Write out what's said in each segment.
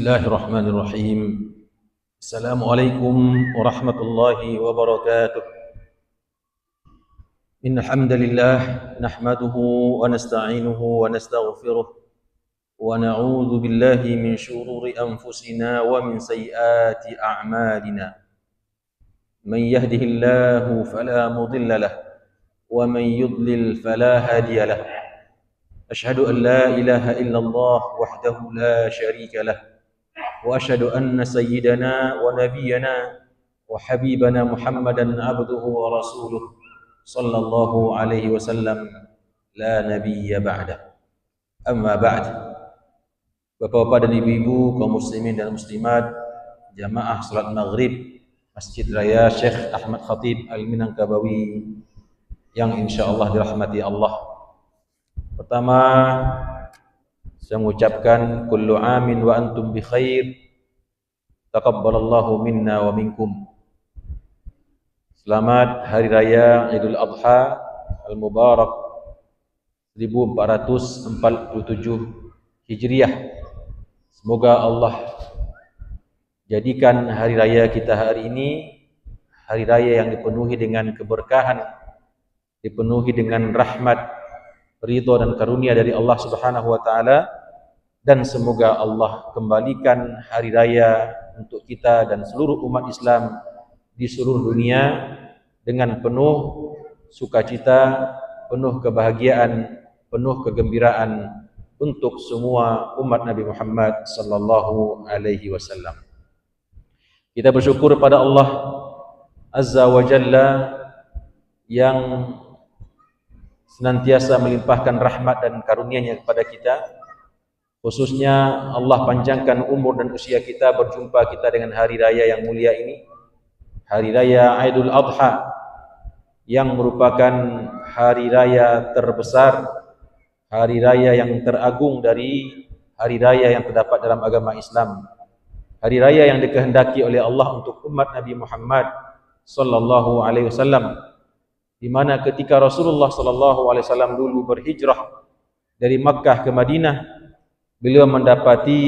Bismillahirrahmanirrahim. Assalamualaikum warahmatullahi wabarakatuh. Innal hamdalillah nahmaduhu wa nasta'inuhu wa nastaghfiruh wa na'udzu billahi min shururi anfusina wa min sayyiati a'malina. Man yahdihillahu fala mudilla lahu wa man yudlil fala hadiya lahu. Asyhadu an la ilaha illallah wahdahu la syarika lahu. وأشهد أن سيدنا ونبينا وحبيبنا محمدا عبده ورسوله صلى الله عليه وسلم لا نبي بعده. أما بعد. Bapak-bapak dan ibu-ibu, kaum muslimin dan muslimat, jamaah salat maghrib Masjid Raya Syekh Ahmad Khatib Al-Minangkabawi yang insyaallah dirahmati Allah. Pertama, saya mengucapkan kullu amin wa antum bi khair. Taqabbalallahu minna wa minkum. Selamat Hari Raya Idul Adha Al-Mubarak 1447 Hijriah. Semoga Allah jadikan hari raya kita hari ini hari raya yang dipenuhi dengan keberkahan, dipenuhi dengan rahmat, ridha dan karunia dari Allah Subhanahu wa taala, dan semoga Allah kembalikan hari raya untuk kita dan seluruh umat Islam di seluruh dunia dengan penuh sukacita, penuh kebahagiaan, penuh kegembiraan untuk semua umat Nabi Muhammad sallallahu alaihi wasallam. Kita bersyukur pada Allah Azza wa Jalla yang senantiasa melimpahkan rahmat dan karunia-Nya kepada kita. Khususnya Allah panjangkan umur dan usia kita berjumpa kita dengan hari raya yang mulia ini, hari raya Idul Adha, yang merupakan hari raya terbesar, hari raya yang teragung dari hari raya yang terdapat dalam agama Islam, hari raya yang dikehendaki oleh Allah untuk umat Nabi Muhammad sallallahu alaihi wasallam, di mana ketika Rasulullah sallallahu alaihi wasallam dulu berhijrah dari Makkah ke Madinah, beliau mendapati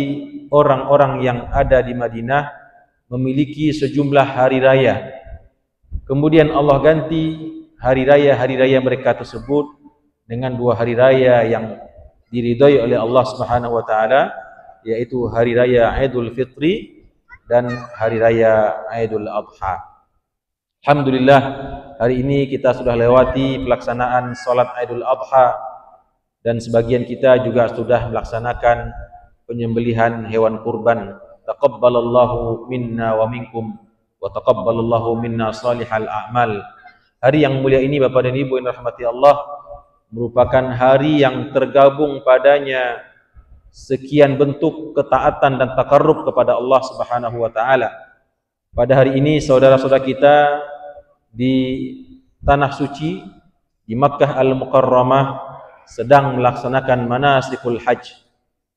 orang-orang yang ada di Madinah memiliki sejumlah hari raya. Kemudian Allah ganti hari raya mereka tersebut dengan dua hari raya yang diridhai oleh Allah Subhanahu wa taala, yaitu hari raya Idul Fitri dan hari raya Idul Adha. Alhamdulillah, hari ini kita sudah lewati pelaksanaan salat Idul Adha, dan sebagian kita juga sudah melaksanakan penyembelihan hewan kurban. Taqabbalallahu minna wa minkum wa taqabbalallahu minna salihal a'mal. Hari yang mulia ini Bapak dan Ibu yang dirahmati Allah merupakan hari yang tergabung padanya sekian bentuk ketaatan dan takarrub kepada Allah Subhanahu wa taala. Pada hari ini saudara-saudara kita di tanah suci di Makkah Al-Mukarramah sedang melaksanakan manasikul hajj.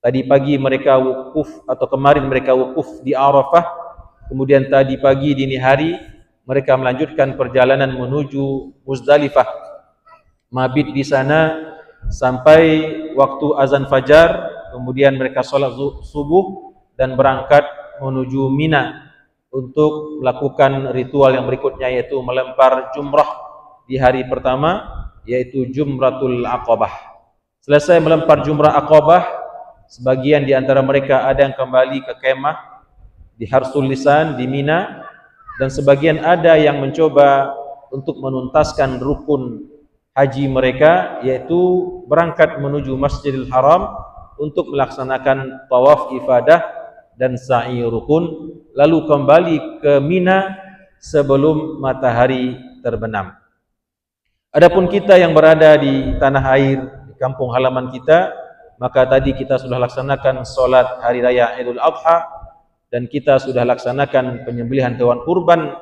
Tadi pagi mereka wukuf, atau kemarin mereka wukuf di Arafah. Kemudian tadi pagi dini hari mereka melanjutkan perjalanan menuju Muzdalifah, mabit di sana sampai waktu azan fajar. Kemudian mereka sholat subuh dan berangkat menuju Mina untuk melakukan ritual yang berikutnya, yaitu melempar jumrah di hari pertama, yaitu Jumratul Aqabah. Selesai melempar Jumrah Aqabah, sebagian di antara mereka ada yang kembali ke kemah di Harsul Lisan di Mina, dan sebagian ada yang mencoba untuk menuntaskan rukun haji mereka, yaitu berangkat menuju Masjidil Haram untuk melaksanakan tawaf ifadah dan sa'i rukun, lalu kembali ke Mina sebelum matahari terbenam. Adapun kita yang berada di tanah air, di kampung halaman kita, maka tadi kita sudah laksanakan solat hari raya Idul Adha dan kita sudah laksanakan penyembelihan hewan kurban.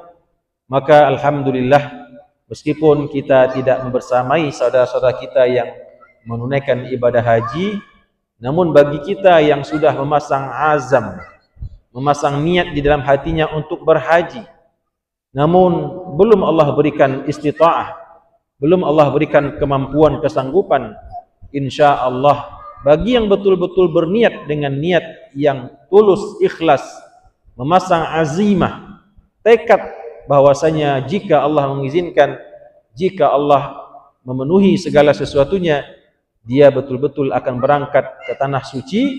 Maka alhamdulillah, meskipun kita tidak membersamai saudara-saudara kita yang menunaikan ibadah haji, namun bagi kita yang sudah memasang azam, memasang niat di dalam hatinya untuk berhaji, namun belum Allah berikan istita'ah, belum Allah berikan kemampuan, kesanggupan, insya Allah bagi yang betul-betul berniat dengan niat yang tulus, ikhlas, memasang azimah, tekad bahwasanya jika Allah mengizinkan, jika Allah memenuhi segala sesuatunya, dia betul-betul akan berangkat ke tanah suci.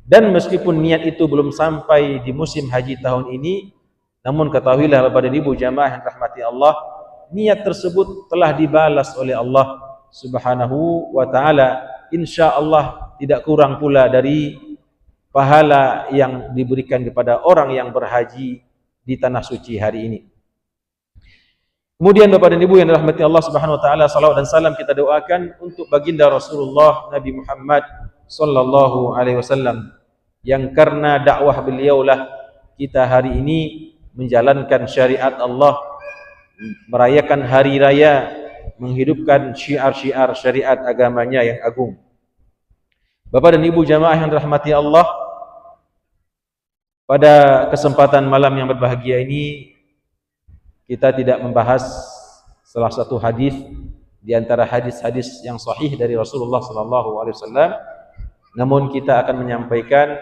Dan meskipun niat itu belum sampai di musim haji tahun ini, namun ketahuilah Bapak dan Ibu jamaah yang rahmati Allah, niat tersebut telah dibalas oleh Allah Subhanahu wa taala, insyaallah tidak kurang pula dari pahala yang diberikan kepada orang yang berhaji di tanah suci hari ini. Kemudian Bapak dan Ibu yang dirahmati Allah Subhanahu wa taala, salawat dan salam kita doakan untuk baginda Rasulullah Nabi Muhammad sallallahu alaihi wasallam, yang karena dakwah beliaulah kita hari ini menjalankan syariat Allah, merayakan hari raya, menghidupkan syiar-syiar syariat agamanya yang agung. Bapak dan Ibu jamaah yang dirahmati Allah, pada kesempatan malam yang berbahagia ini kita tidak membahas salah satu hadis di antara hadis-hadis yang sahih dari Rasulullah sallallahu alaihi wasallam, namun kita akan menyampaikan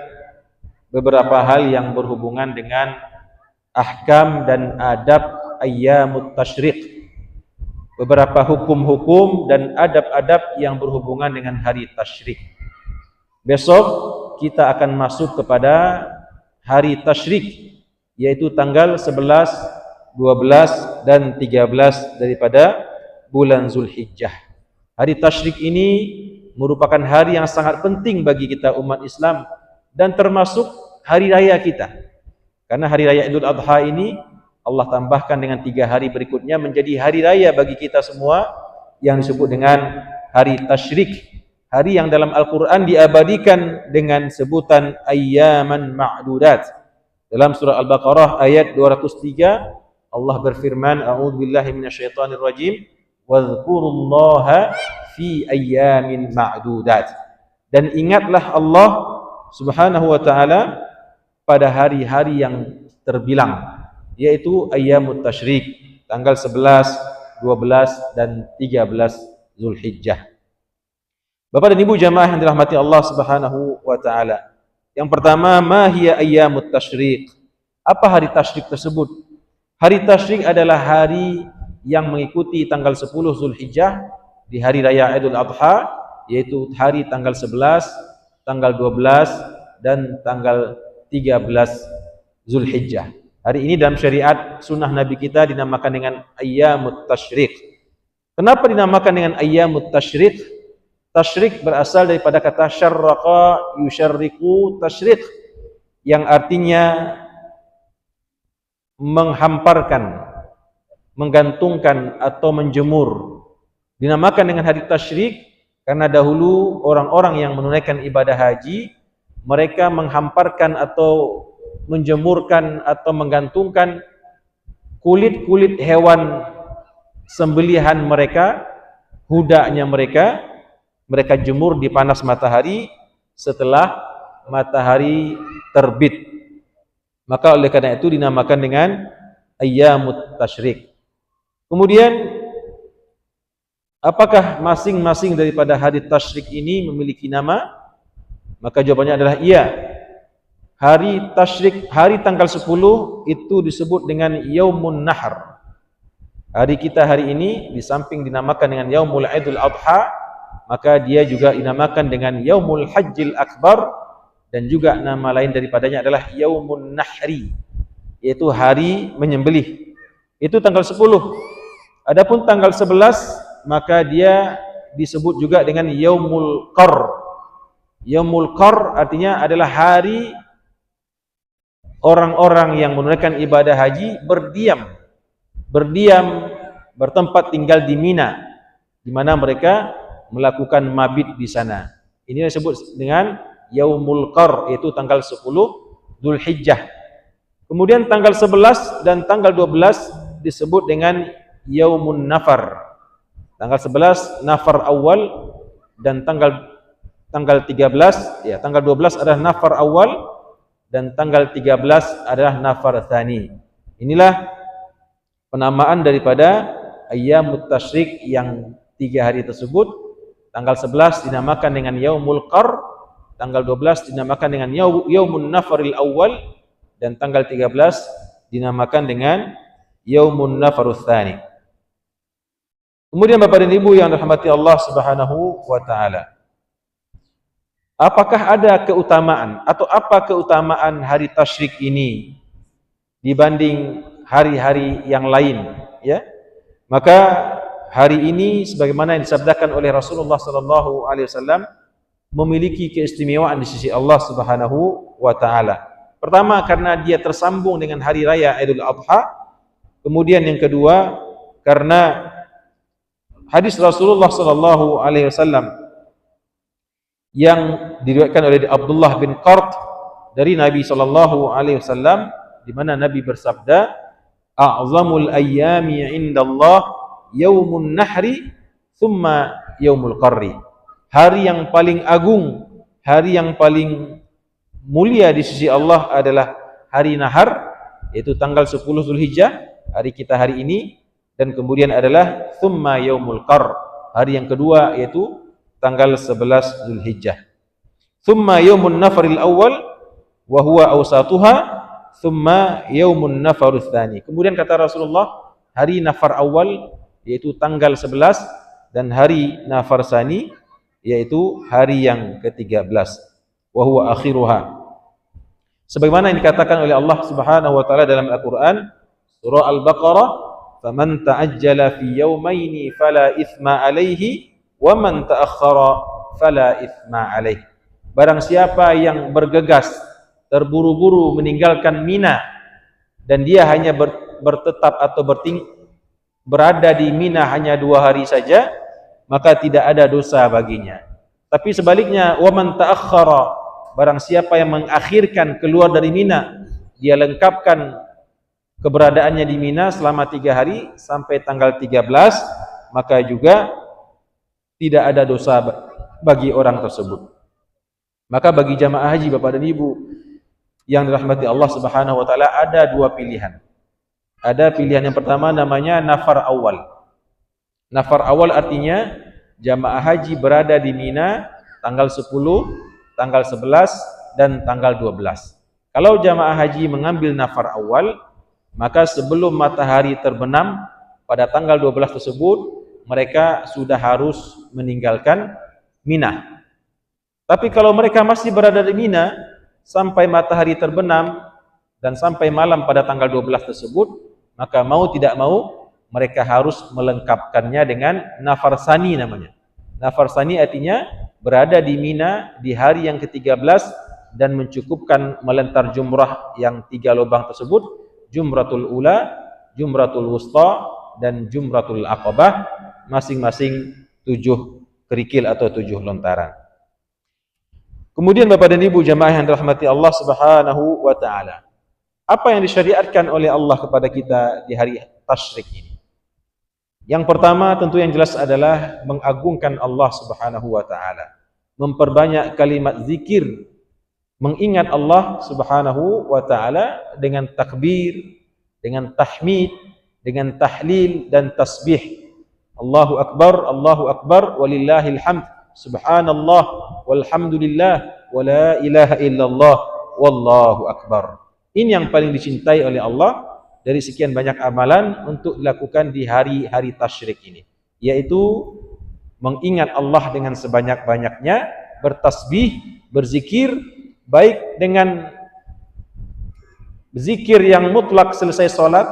beberapa hal yang berhubungan dengan ahkam dan adab ayyamut tasyriq, beberapa hukum-hukum dan adab-adab yang berhubungan dengan hari tasyrik. Besok kita akan masuk kepada hari tasyrik, yaitu tanggal 11, 12 dan 13 daripada bulan Zulhijjah. Hari tasyrik ini merupakan hari yang sangat penting bagi kita umat Islam dan termasuk hari raya kita. Karena hari raya Idul Adha ini Allah tambahkan dengan 3 hari berikutnya menjadi hari raya bagi kita semua yang disebut dengan hari tasyrik. Hari yang dalam Al-Quran diabadikan dengan sebutan ayyaman ma'dudat. Dalam surah Al-Baqarah ayat 203 Allah berfirman, a'udzubillahi minasyaitonir rajim, wadhkurullaha fi ayyamin ma'dudat. Dan ingatlah Allah Subhanahu wa taala pada hari-hari yang terbilang, yaitu ayyamut tasyrik, tanggal 11, 12 dan 13 Zulhijjah. Bapak dan Ibu jamaah yang dirahmati Allah Subhanahu wa taala. Yang pertama, ma hiya ayyamut tasyrik? Apa hari tasyrik tersebut? Hari tasyrik adalah hari yang mengikuti tanggal 10 Zulhijjah di hari raya Idul Adha, yaitu hari tanggal 11, tanggal 12 dan tanggal 13 Zulhijjah. Hari ini dalam syariat sunnah Nabi kita dinamakan dengan ayyamut tasyrik. Kenapa dinamakan dengan ayyamut tasyrik? Tasyrik berasal daripada kata syarraqa yusyarriku tasyrik, yang artinya menghamparkan, menggantungkan atau menjemur. Dinamakan dengan hari tasyrik karena dahulu orang-orang yang menunaikan ibadah haji, mereka menghamparkan atau menjemurkan atau menggantungkan kulit-kulit hewan sembelihan mereka, hudaknya mereka jemur di panas matahari setelah matahari terbit. Maka oleh karena itu dinamakan dengan ayyamut tasyrik. Kemudian apakah masing-masing daripada hari tasyrik ini memiliki nama? Maka jawabannya adalah iya. Hari tasyrik, hari tanggal 10 itu disebut dengan Yaumun Nahr. Hari kita hari ini di samping dinamakan dengan Yaumul Idul Adha, maka dia juga dinamakan dengan Yaumul Hajjil Akbar, dan juga nama lain daripadanya adalah Yaumun Nahri, yaitu hari menyembelih. Itu tanggal 10. Adapun tanggal 11 maka dia disebut juga dengan Yaumul Qar. Yaumul Qar artinya adalah hari orang-orang yang menunaikan ibadah haji berdiam bertempat tinggal di Mina, di mana mereka melakukan mabit di sana. Ini disebut dengan Yaumul Qar, yaitu tanggal 10 Dzulhijjah. Kemudian tanggal 11 dan tanggal 12 disebut dengan Yaumun Nafar. Tanggal 11 Nafar Awal dan tanggal 13 ya, tanggal 12 adalah Nafar Awal dan tanggal 13 adalah Nafar Tsani. Inilah penamaan daripada Ayyamut Tasyrik yang 3 hari tersebut. Tanggal 11 dinamakan dengan Yaumul Qarr, tanggal 12 dinamakan dengan Yaumun Nafaril Awal, dan tanggal 13 dinamakan dengan Yaumun Nafarul Tsani. Kemudian Bapak dan Ibu yang dirahmati Allah Subhanahu wa taala, apakah ada keutamaan atau apa keutamaan hari tasyrik ini dibanding hari-hari yang lain, ya? Maka hari ini sebagaimana yang disabdakan oleh Rasulullah sallallahu alaihi wasallam memiliki keistimewaan di sisi Allah Subhanahu wa taala. Pertama, karena dia tersambung dengan hari raya Idul Adha. Kemudian yang kedua, karena hadis Rasulullah sallallahu alaihi wasallam yang diriwayatkan oleh Abdullah bin Qart dari Nabi sallallahu alaihi wasallam, di mana Nabi bersabda, "A'zamul ayyami 'indallah yaumun nahri thumma yaumul qarri." Hari yang paling agung, hari yang paling mulia di sisi Allah adalah hari nahar, yaitu tanggal 10 Zulhijjah, hari kita hari ini, dan kemudian adalah thumma yaumul qarr, hari yang kedua yaitu tanggal 11 Zulhijjah. Thumma yaumun nafaril awal wa huwa awsatuha, thumma yaumun nafarul tsani. Kemudian kata Rasulullah, hari nafar awal yaitu tanggal 11, dan hari nafar tsani yaitu hari yang ke-13, wa huwa akhiruha. Sebagaimana yang dikatakan oleh Allah Subhanahu wa taala dalam Al-Qur'an, surah Al-Baqarah, "Faman ta'ajjala fi yawmaini fala itsma 'alaihi wa man ta'akhkhara fala itsma 'alaihi." Barang siapa yang bergegas, terburu-buru meninggalkan Mina, dan dia hanya bertetap atau berada di Mina hanya 2 hari saja, maka tidak ada dosa baginya. Tapi sebaliknya, wa man ta'akhkhara, barang siapa yang mengakhirkan keluar dari Mina, dia lengkapkan keberadaannya di Mina selama 3 hari sampai tanggal 13, maka juga tidak ada dosa bagi orang tersebut. Maka bagi jamaah haji Bapak dan Ibu yang dirahmati Allah Subhanahu wa taala, ada 2 pilihan. Ada pilihan yang pertama namanya nafar awal. Nafar awal artinya jamaah haji berada di Mina tanggal 10, tanggal 11, dan tanggal 12. Kalau jamaah haji mengambil nafar awal, maka sebelum matahari terbenam pada tanggal 12 tersebut, mereka sudah harus meninggalkan Mina. Tapi kalau mereka masih berada di Mina sampai matahari terbenam dan sampai malam pada tanggal 12 tersebut, maka mau tidak mau mereka harus melengkapkannya dengan nafar tsani namanya. Nafar tsani artinya berada di Mina di hari yang ke-13 dan mencukupkan melentar jumrah yang 3 lubang tersebut, jumratul ula, jumratul wusta, dan jumratul aqabah, masing-masing 7 kerikil atau 7 lontaran. Kemudian Bapak dan Ibu jamaah yang dirahmati Allah Subhanahu wa taala, apa yang disyariatkan oleh Allah kepada kita di hari tasyrik ini? Yang pertama tentu yang jelas adalah mengagungkan Allah Subhanahu wa taala, memperbanyak kalimat zikir, mengingat Allah Subhanahu wa taala dengan takbir, dengan tahmid, dengan tahlil dan tasbih. Allahu akbar, walillahil hamd, subhanallah, walhamdulillah, wala ilaha illallah, wallahu akbar. Ini yang paling dicintai oleh Allah dari sekian banyak amalan untuk dilakukan di hari-hari tasyrik ini, yaitu mengingat Allah dengan sebanyak-banyaknya, bertasbih, berzikir, baik dengan zikir yang mutlak selesai sholat,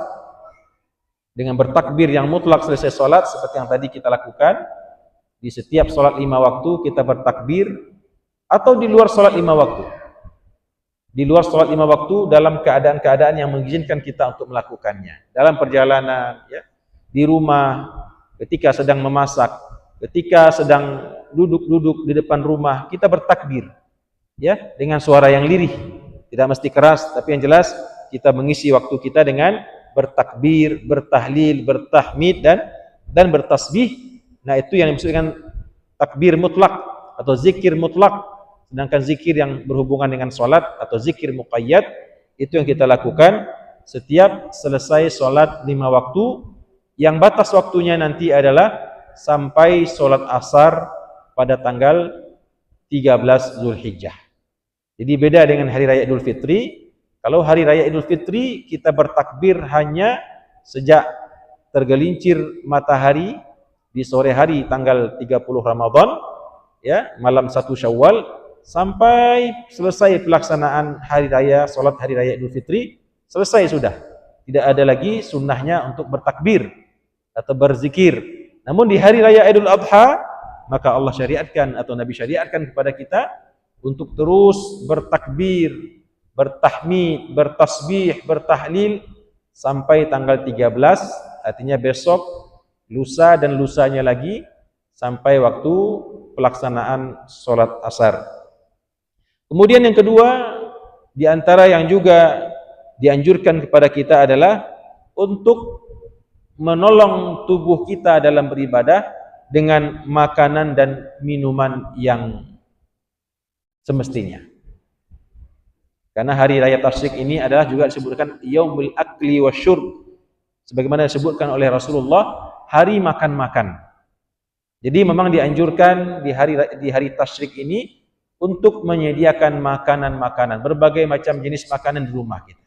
dengan bertakbir yang mutlak selesai sholat, seperti yang tadi kita lakukan di setiap sholat 5 waktu kita bertakbir, atau di luar sholat 5 waktu. Di luar sholat 5 waktu dalam keadaan-keadaan yang mengizinkan kita untuk melakukannya. Dalam perjalanan, ya, di rumah, ketika sedang memasak, ketika sedang duduk-duduk di depan rumah, kita bertakbir, ya, dengan suara yang lirih. Tidak mesti keras, tapi yang jelas kita mengisi waktu kita dengan bertakbir, bertahlil, bertahmid, dan bertasbih. Nah, itu yang dimaksud dengan takbir mutlak atau zikir mutlak. Sedangkan zikir yang berhubungan dengan sholat atau zikir muqayyad, itu yang kita lakukan setiap selesai sholat 5 waktu, yang batas waktunya nanti adalah sampai sholat asar pada tanggal 13 Zulhijjah. Jadi beda dengan hari raya Idul Fitri. Kalau hari raya Idul Fitri kita bertakbir hanya sejak tergelincir matahari di sore hari tanggal 30 Ramadan, ya, malam 1 Syawal sampai selesai pelaksanaan hari raya, salat hari raya Idul Fitri, selesai sudah. Tidak ada lagi sunnahnya untuk bertakbir atau berzikir. Namun di hari raya Idul Adha, maka Allah syariatkan atau Nabi syariatkan kepada kita untuk terus bertakbir, bertahmid, bertasbih, bertahlil sampai tanggal 13, artinya besok, lusa dan lusanya lagi sampai waktu pelaksanaan sholat asar. Kemudian yang kedua, di antara yang juga dianjurkan kepada kita adalah untuk menolong tubuh kita dalam beribadah dengan makanan dan minuman yang semestinya. Karena hari raya Tasyrik ini adalah juga disebutkan Yaumul Akli Wasyurb, sebagaimana disebutkan oleh Rasulullah, hari makan-makan. Jadi memang dianjurkan di hari Tasyrik ini untuk menyediakan makanan-makanan, berbagai macam jenis makanan di rumah kita.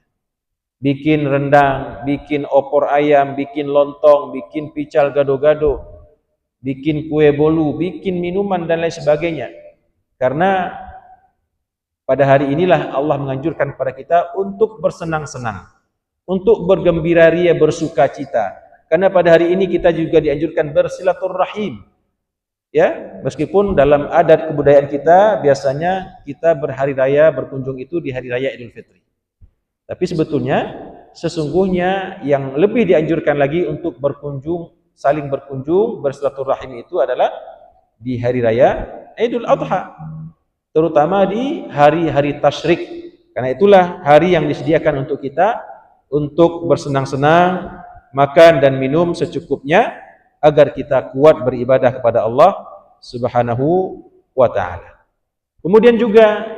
Bikin rendang, bikin opor ayam, bikin lontong, bikin pical gado-gado, bikin kue bolu, bikin minuman dan lain sebagainya. Karena pada hari inilah Allah menganjurkan kepada kita untuk bersenang-senang, untuk bergembira ria, bersuka cita. Karena pada hari ini kita juga dianjurkan bersilaturrahim. Ya, meskipun dalam adat kebudayaan kita biasanya kita berhari raya berkunjung itu di hari raya Idul Fitri. Tapi sebetulnya sesungguhnya yang lebih dianjurkan lagi untuk berkunjung, saling berkunjung, bersilaturrahim itu adalah di hari raya Idul Adha, terutama di hari-hari Tasyrik. Karena itulah hari yang disediakan untuk kita untuk bersenang-senang, makan dan minum secukupnya agar kita kuat beribadah kepada Allah Subhanahu wa taala. Kemudian juga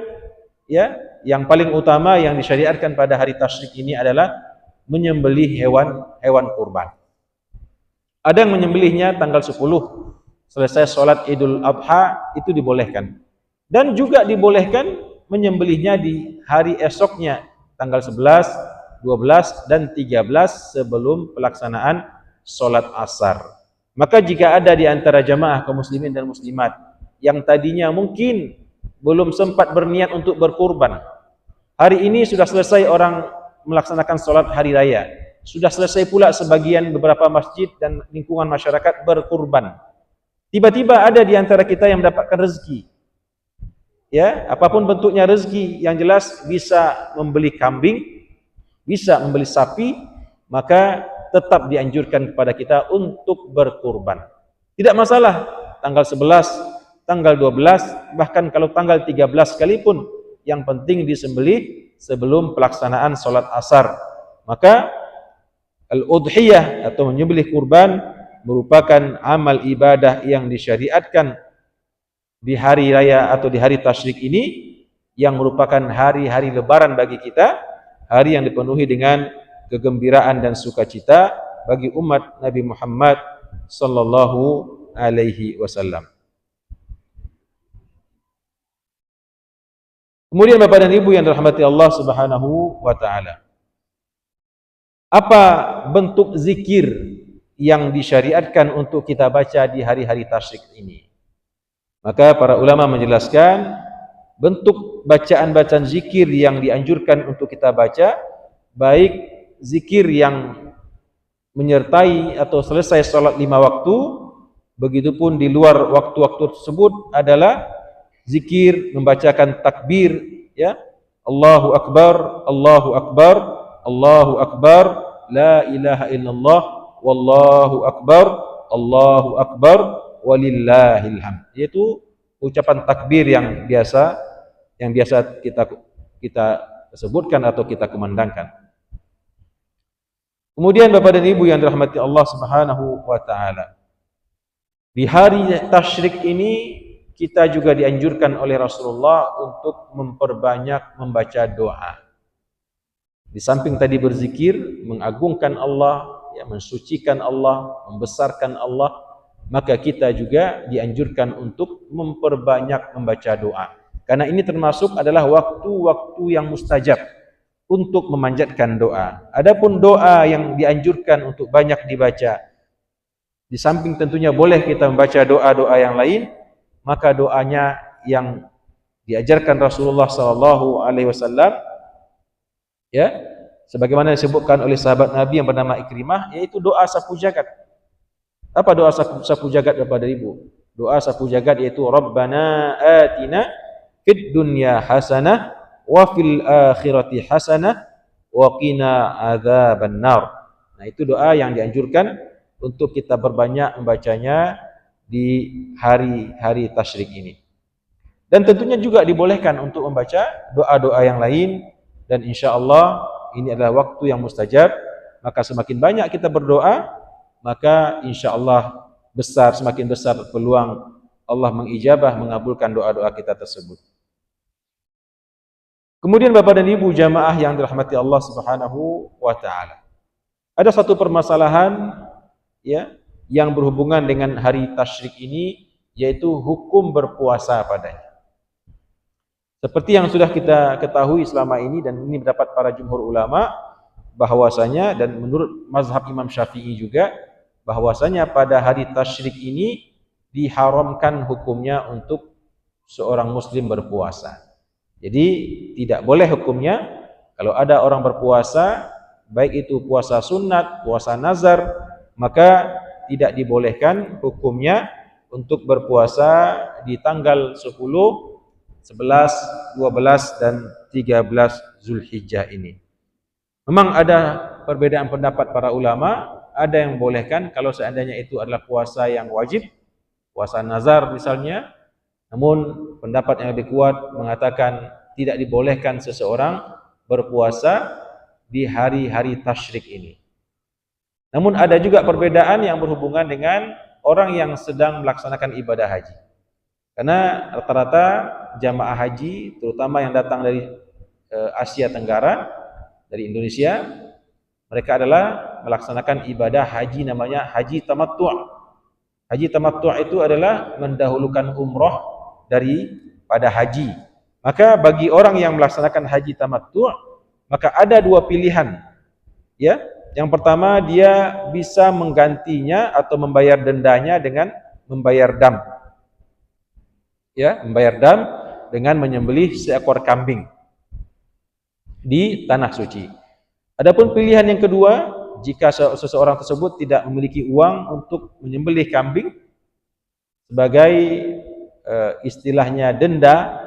ya, yang paling utama yang disyariatkan pada hari Tasyrik ini adalah menyembelih hewan kurban. Ada yang menyembelihnya tanggal 10 selesai sholat Idul Adha, itu dibolehkan. Dan juga dibolehkan menyembelihnya di hari esoknya tanggal 11, 12 dan 13 sebelum pelaksanaan sholat asar. Maka jika ada di antara jamaah kaum muslimin dan muslimat yang tadinya mungkin belum sempat berniat untuk berkurban, hari ini sudah selesai orang melaksanakan sholat hari raya, sudah selesai pula sebagian beberapa masjid dan lingkungan masyarakat berkurban, tiba-tiba ada di antara kita yang mendapatkan rezeki, ya, apapun bentuknya rezeki, yang jelas bisa membeli kambing, bisa membeli sapi, maka tetap dianjurkan kepada kita untuk berkurban. Tidak masalah tanggal 11, tanggal 12, bahkan kalau tanggal 13 sekalipun, yang penting disembelih sebelum pelaksanaan sholat asar. Maka al-udhiyah atau menyembelih kurban merupakan amal ibadah yang disyariatkan di hari raya atau di hari Tasyrik ini, yang merupakan hari-hari lebaran bagi kita, hari yang dipenuhi dengan kegembiraan dan sukacita bagi umat Nabi Muhammad sallallahu alaihi wasallam. Kemudian Bapak dan Ibu yang dirahmati Allah Subhanahu wa taala, apa bentuk zikir yang disyariatkan untuk kita baca di hari-hari Tasyrik ini? Maka para ulama menjelaskan bentuk bacaan-bacaan zikir yang dianjurkan untuk kita baca, baik zikir yang menyertai atau selesai sholat 5 waktu, begitupun di luar waktu-waktu tersebut adalah zikir membacakan takbir, ya, Allahu Akbar, Allahu Akbar, Allahu Akbar, la ilaha illallah, wallahu akbar, Allahu akbar, walillahil hamd. Yaitu ucapan takbir yang biasa kita sebutkan atau kita kumandangkan. Kemudian Bapak dan Ibu yang dirahmati Allah Subhanahu wa taala, di hari Tasyrik ini kita juga dianjurkan oleh Rasulullah untuk memperbanyak membaca doa. Di samping tadi berzikir, mengagungkan Allah, ya, mensucikan Allah, membesarkan Allah, maka kita juga dianjurkan untuk memperbanyak membaca doa. Karena ini termasuk adalah waktu-waktu yang mustajab untuk memanjatkan doa. Adapun doa yang dianjurkan untuk banyak dibaca, di samping tentunya boleh kita membaca doa-doa yang lain, maka doanya yang diajarkan Rasulullah SAW, ya, sebagaimana disebutkan oleh sahabat Nabi yang bernama Ikrimah, yaitu doa sapu jagat. Apa doa sapu jagat kepada ibu? Doa sapu jagat yaitu Rabbana atina fid dunya hasanah wa fil akhirati hasanah wa qina adzabannar. Nah, itu doa yang dianjurkan untuk kita berbanyak membacanya di hari-hari tasyrik ini. Dan tentunya juga dibolehkan untuk membaca doa-doa yang lain, dan insyaallah ini adalah waktu yang mustajab. Maka semakin banyak kita berdoa, maka insyaallah semakin besar peluang Allah mengijabah, mengabulkan doa-doa kita tersebut. Kemudian Bapak dan Ibu jamaah yang dirahmati Allah Subhanahu wa taala, ada satu permasalahan, ya, yang berhubungan dengan hari tasyrik ini, yaitu hukum berpuasa padanya. Seperti yang sudah kita ketahui selama ini, dan ini mendapat para jumhur ulama, bahwasanya, dan menurut mazhab Imam Syafi'i juga, bahwasanya pada hari tasyrik ini diharamkan hukumnya untuk seorang muslim berpuasa. Jadi tidak boleh hukumnya kalau ada orang berpuasa, baik itu puasa sunat, puasa nazar, maka tidak dibolehkan hukumnya untuk berpuasa di tanggal 10, 11, 12 dan 13 Zulhijjah ini. Memang ada perbedaan pendapat para ulama, ada yang membolehkan kalau seandainya itu adalah puasa yang wajib, puasa nazar misalnya. Namun pendapat yang lebih kuat mengatakan tidak dibolehkan seseorang berpuasa di hari-hari tasyrik ini. Namun ada juga perbedaan yang berhubungan dengan orang yang sedang melaksanakan ibadah haji. Karena rata-rata jamaah haji, terutama yang datang dari Asia Tenggara, dari Indonesia, mereka adalah melaksanakan ibadah haji namanya haji tamattu'. Haji tamattu' itu adalah mendahulukan umroh daripada haji. Maka bagi orang yang melaksanakan haji tamattu', maka ada dua pilihan. Ya, yang pertama dia bisa menggantinya atau membayar dendanya dengan membayar dam. Ya, membayar dam dengan menyembelih seekor kambing di tanah suci. Adapun pilihan yang kedua, jika seseorang tersebut tidak memiliki uang untuk menyembelih kambing sebagai istilahnya denda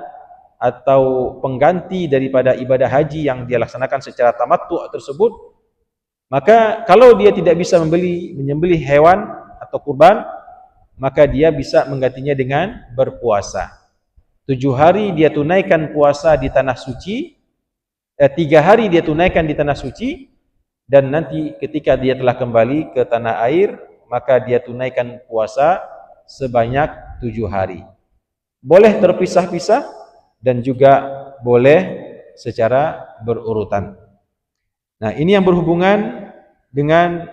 atau pengganti daripada ibadah haji yang dia laksanakan secara tamattu' tersebut, maka kalau dia tidak bisa menyembelih hewan atau kurban, maka dia bisa menggantinya dengan berpuasa. 7 hari dia tunaikan puasa di tanah suci, 3 hari dia tunaikan di tanah suci, dan nanti ketika dia telah kembali ke tanah air, maka dia tunaikan puasa sebanyak 7 hari. Boleh terpisah-pisah dan juga boleh secara berurutan. Nah, ini yang berhubungan dengan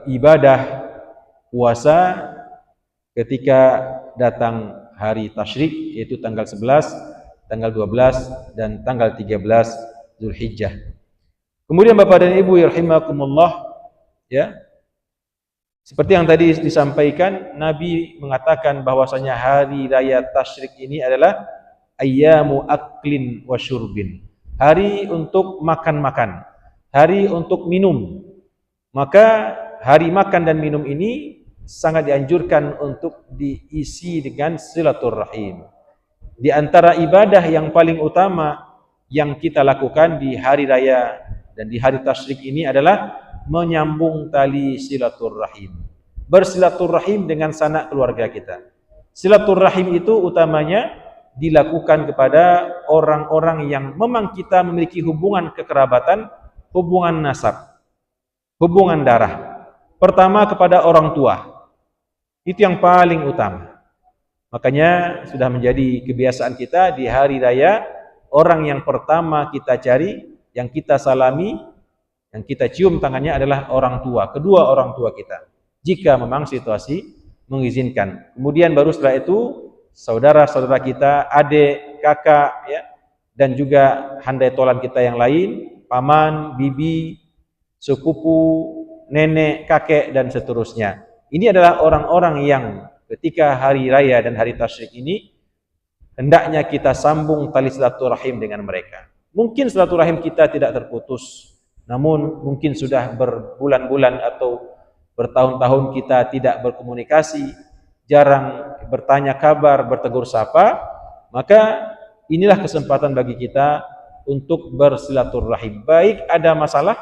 ibadah puasa ketika datang hari tasyrik, yaitu tanggal 11, tanggal 12 dan tanggal 13 Zulhijjah. Kemudian Bapak dan Ibu rahimakumullah, ya, seperti yang tadi disampaikan, Nabi mengatakan bahwasanya hari raya tasyrik ini adalah ayyamu aklin wa syurbin, hari untuk makan-makan, hari untuk minum. Maka hari makan dan minum ini sangat dianjurkan untuk diisi dengan silaturrahim. Di antara ibadah yang paling utama yang kita lakukan di hari raya dan di hari tasyrik ini adalah menyambung tali silaturrahim. Bersilaturrahim dengan sanak keluarga kita. Silaturrahim itu utamanya dilakukan kepada orang-orang yang memang kita memiliki hubungan kekerabatan, hubungan nasab, hubungan darah. Pertama kepada orang tua. Itu yang paling utama. Makanya sudah menjadi kebiasaan kita di hari raya, orang yang pertama kita cari, yang kita salami, yang kita cium tangannya adalah orang tua, kedua orang tua kita, jika memang situasi mengizinkan. Kemudian baru setelah itu saudara-saudara kita, adik, kakak, ya, dan juga handai tolan kita yang lain, paman, bibi, sepupu, nenek, kakek, dan seterusnya. Ini adalah orang-orang yang ketika hari raya dan hari tasyrik ini hendaknya kita sambung tali silaturahim dengan mereka. Mungkin silaturahim kita tidak terputus, namun mungkin sudah berbulan-bulan atau bertahun-tahun kita tidak berkomunikasi, jarang bertanya kabar, bertegur sapa, maka inilah kesempatan bagi kita untuk bersilaturahim. Baik ada masalah,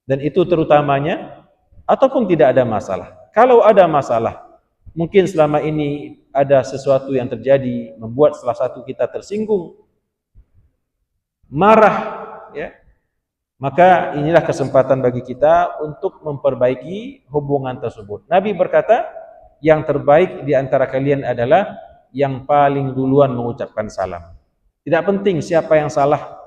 dan itu terutamanya, ataupun tidak ada masalah. Kalau ada masalah, mungkin selama ini ada sesuatu yang terjadi membuat salah satu kita tersinggung, marah, ya, maka inilah kesempatan bagi kita untuk memperbaiki hubungan tersebut. Nabi berkata, yang terbaik di antara kalian adalah yang paling duluan mengucapkan salam. Tidak penting siapa yang salah,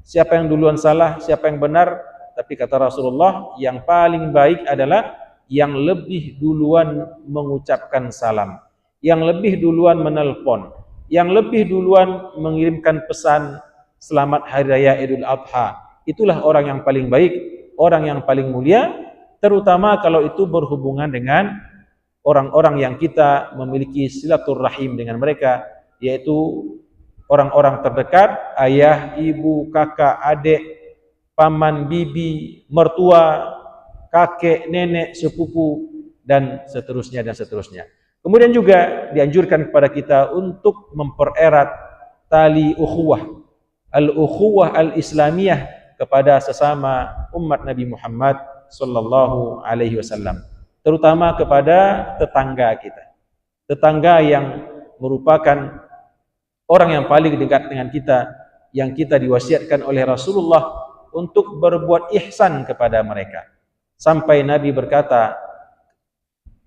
siapa yang duluan salah, siapa yang benar, tapi kata Rasulullah, yang paling baik adalah yang lebih duluan mengucapkan salam, yang lebih duluan menelpon, yang lebih duluan mengirimkan pesan selamat hari raya Idul Adha. Itulah orang yang paling baik, orang yang paling mulia, terutama kalau itu berhubungan dengan orang-orang yang kita memiliki silaturahim dengan mereka, yaitu orang-orang terdekat, ayah, ibu, kakak, adik, paman, bibi, mertua, kakek, nenek, sepupu, dan seterusnya dan seterusnya. Kemudian juga dianjurkan kepada kita untuk mempererat tali ukhuwah, al-ukhuwah al-islamiyah kepada sesama umat Nabi Muhammad sallallahu alaihi wasallam, terutama kepada tetangga kita. Tetangga yang merupakan orang yang paling dekat dengan kita, yang kita diwasiatkan oleh Rasulullah untuk berbuat ihsan kepada mereka. Sampai Nabi berkata,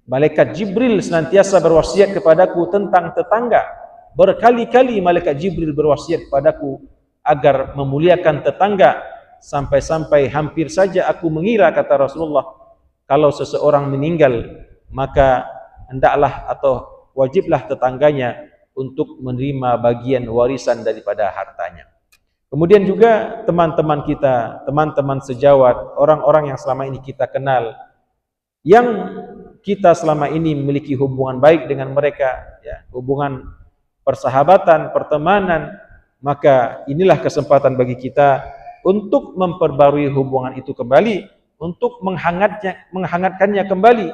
malaikat Jibril senantiasa berwasiat kepadaku tentang tetangga. Berkali-kali malaikat Jibril berwasiat kepadaku agar memuliakan tetangga, sampai-sampai hampir saja aku mengira, kata Rasulullah, kalau seseorang meninggal maka hendaklah atau wajiblah tetangganya untuk menerima bagian warisan daripada hartanya. Kemudian juga teman-teman kita, teman-teman sejawat, orang-orang yang selama ini kita kenal, yang kita selama ini memiliki hubungan baik dengan mereka, ya, hubungan persahabatan, pertemanan, maka inilah kesempatan bagi kita untuk memperbarui hubungan itu kembali, untuk menghangatkannya kembali,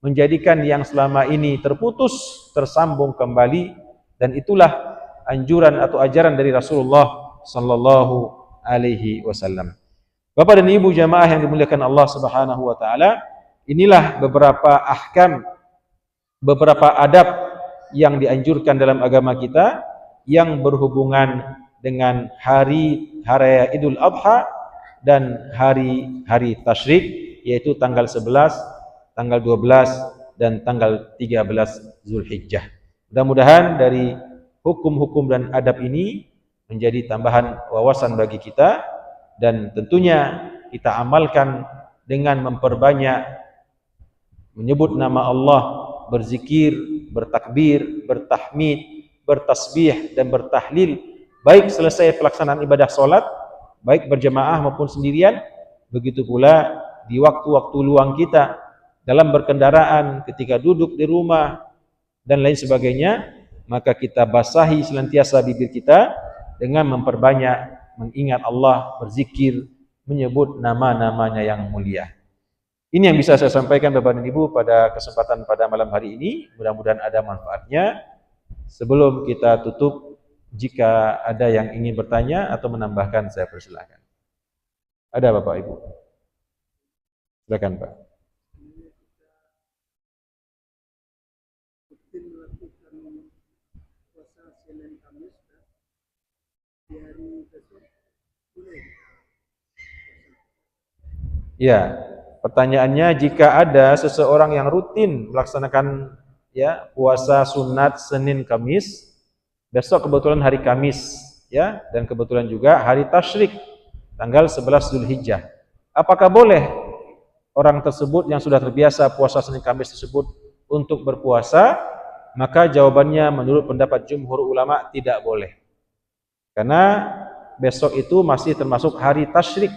menjadikan yang selama ini terputus tersambung kembali. Dan itulah anjuran atau ajaran dari Rasulullah sallallahu alaihi wasallam. Bapak dan Ibu jamaah yang dimuliakan Allah Subhanahu wa taala, inilah beberapa ahkam, beberapa adab yang dianjurkan dalam agama kita yang berhubungan dengan hari raya Idul Adha dan hari tasyrik, yaitu tanggal 11, tanggal 12 dan tanggal 13 Zulhijjah. Mudah-mudahan dari hukum-hukum dan adab ini menjadi tambahan wawasan bagi kita, dan tentunya kita amalkan dengan memperbanyak menyebut nama Allah, berzikir, bertakbir, bertahmid, bertasbih dan bertahlil, baik selesai pelaksanaan ibadah salat, baik berjamaah maupun sendirian. Begitu pula di waktu-waktu luang kita, dalam berkendaraan, ketika duduk di rumah dan lain sebagainya, maka kita basahi senantiasa bibir kita dengan memperbanyak mengingat Allah, berzikir, menyebut nama-namanya yang mulia. Ini yang bisa saya sampaikan Bapak dan Ibu pada kesempatan pada malam hari ini. Mudah-mudahan ada manfaatnya. Sebelum kita tutup, jika ada yang ingin bertanya atau menambahkan, saya persilakan. Ada Bapak Ibu? Silakan Pak. Ya, pertanyaannya, jika ada seseorang yang rutin melaksanakan ya puasa sunat Senin Kamis, besok kebetulan hari Kamis, ya, dan kebetulan juga hari tasyrik tanggal 11 Zulhijjah. Apakah boleh orang tersebut yang sudah terbiasa puasa Senin Kamis tersebut untuk berpuasa? Maka jawabannya menurut pendapat jumhur ulama tidak boleh. Karena besok itu masih termasuk hari tasyrik,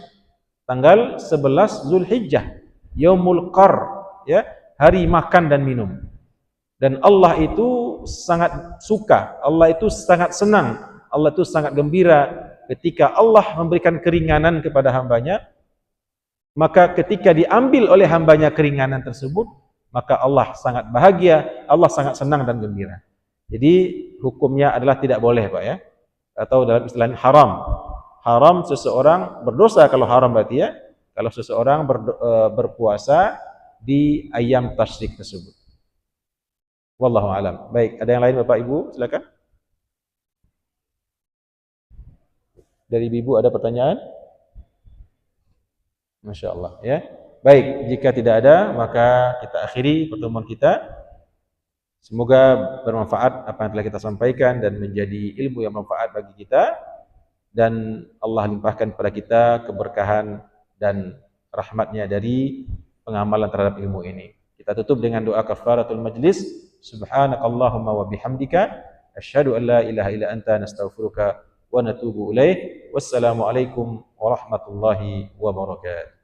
tanggal 11 Zulhijjah, Yaumul Qar, ya, hari makan dan minum. Dan Allah itu sangat suka, Allah itu sangat senang, Allah itu sangat gembira ketika Allah memberikan keringanan kepada hambanya. Maka ketika diambil oleh hambanya keringanan tersebut, maka Allah sangat bahagia, Allah sangat senang dan gembira. Jadi hukumnya adalah tidak boleh, Pak, ya. Atau dalam istilah haram. Haram seseorang berdosa, kalau haram berarti, ya, kalau seseorang berpuasa di ayam tasyrik tersebut. Wallahu alam. Baik, ada yang lain Bapak Ibu? Silakan. Dari Ibu ada pertanyaan? Masya Allah, ya. Baik, jika tidak ada, maka kita akhiri pertemuan kita. Semoga bermanfaat apa yang telah kita sampaikan dan menjadi ilmu yang bermanfaat bagi kita, dan Allah limpahkan kepada kita keberkahan dan rahmatnya dari pengamalan terhadap ilmu ini. Kita tutup dengan doa kafaratul majlis. Subhanakallahumma wa bihamdika asyhadu an la ilaha illa anta nastaghfiruka wa natubu ilaih. Wassalamualaikum warahmatullahi wabarakatuh.